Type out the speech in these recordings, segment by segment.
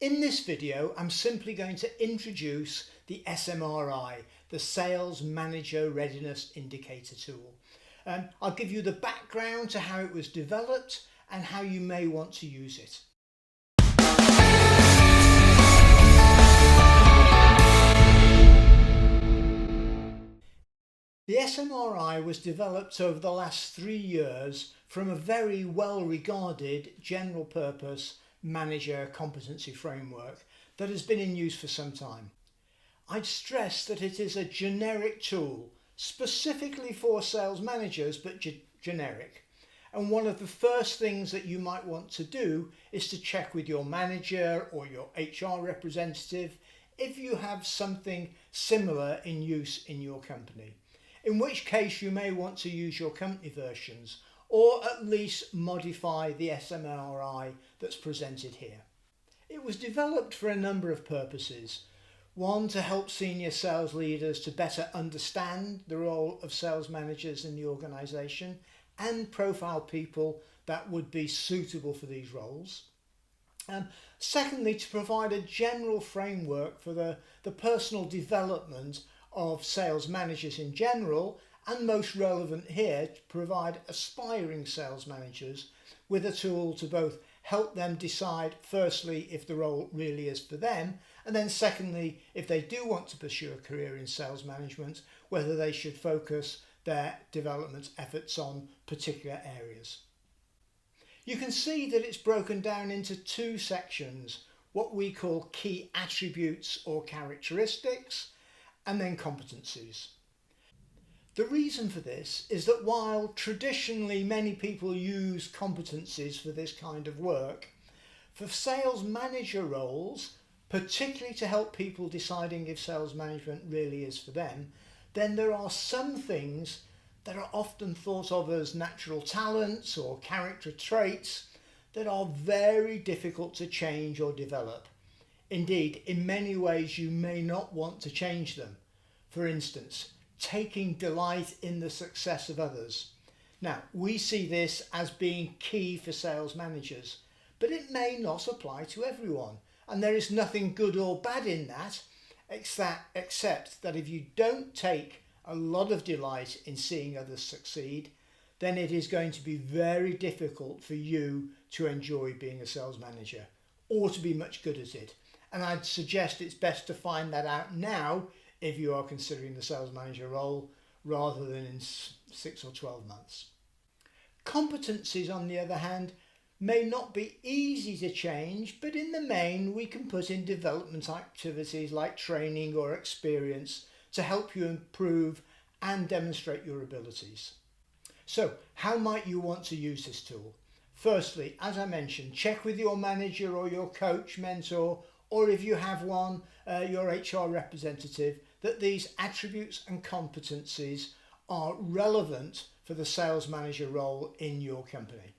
In this video, I'm simply going to introduce the SMRI, the Sales Manager Readiness Indicator tool. I'll give you the background to how it was developed and how you may want to use it. The SMRI was developed over the last 3 years from a very well-regarded general purpose manager competency framework that has been in use for some time. I'd stress that it is a generic tool specifically for sales managers, but generic. And one of the first things that you might want to do is to check with your manager or your HR representative if you have something similar in use in your company. In which case you may want to use your company versions or at least modify the SMRI that's presented here. It was developed for a number of purposes. One, to help senior sales leaders to better understand the role of sales managers in the organisation and profile people that would be suitable for these roles. Secondly, to provide a general framework for the personal development of sales managers in general, and most relevant here, to provide aspiring sales managers with a tool to both help them decide firstly if the role really is for them, and then secondly, if they do want to pursue a career in sales management, whether they should focus their development efforts on particular areas. You can see that it's broken down into 2 sections, what we call key attributes or characteristics, and then competencies. The reason for this is that while traditionally many people use competencies for this kind of work, for sales manager roles, particularly to help people deciding if sales management really is for them, then there are some things that are often thought of as natural talents or character traits that are very difficult to change or develop. Indeed, in many ways you may not want to change them. For instance, taking delight in the success of others. Now, we see this as being key for sales managers, but it may not apply to everyone. And there is nothing good or bad in that, except that if you don't take a lot of delight in seeing others succeed, then it is going to be very difficult for you to enjoy being a sales manager or to be much good at it. And I'd suggest it's best to find that out now if you are considering the sales manager role rather than in 6 or 12 months. Competencies, on the other hand, may not be easy to change, but in the main we can put in development activities like training or experience to help you improve and demonstrate your abilities. So, how might you want to use this tool? Firstly, as I mentioned, check with your manager or your coach, mentor, or if you have one, your HR representative, that these attributes and competencies are relevant for the sales manager role in your company.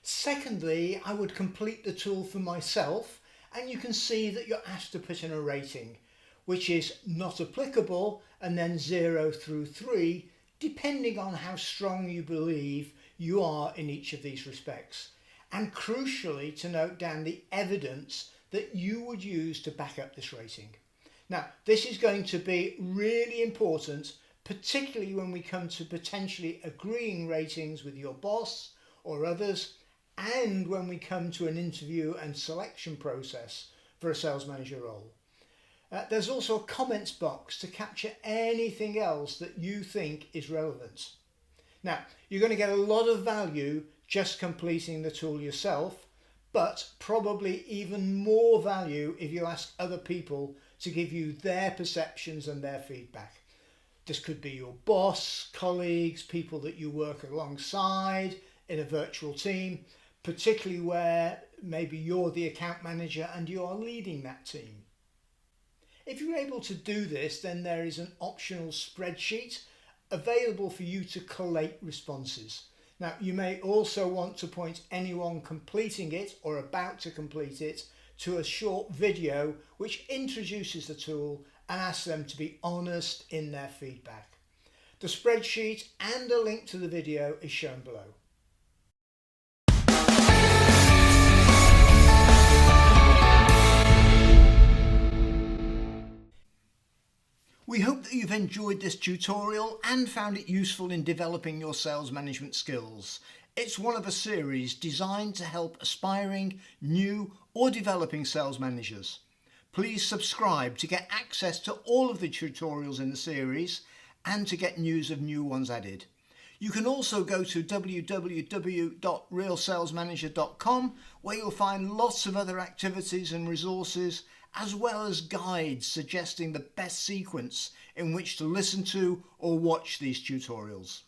Secondly, I would complete the tool for myself, and you can see that you're asked to put in a rating, which is not applicable, and then 0 through 3, depending on how strong you believe you are in each of these respects. And crucially, to note down the evidence that you would use to back up this rating. Now, this is going to be really important, particularly when we come to potentially agreeing ratings with your boss or others, and when we come to an interview and selection process for a sales manager role. There's also a comments box to capture anything else that you think is relevant. Now, you're going to get a lot of value just completing the tool yourself, but probably even more value if you ask other people to give you their perceptions and their feedback. This could be your boss, colleagues, people that you work alongside in a virtual team, particularly where maybe you're the account manager and you are leading that team. If you're able to do this, then there is an optional spreadsheet available for you to collate responses. Now, you may also want to point anyone completing it or about to complete it to a short video which introduces the tool and asks them to be honest in their feedback. The spreadsheet and a link to the video is shown below. you've enjoyed this tutorial and found it useful in developing your sales management skills. It's one of a series designed to help aspiring, new or developing sales managers. Please subscribe to get access to all of the tutorials in the series and to get news of new ones added. You can also go to www.realsalesmanager.com where you'll find lots of other activities and resources, as well as guides suggesting the best sequence in which to listen to or watch these tutorials.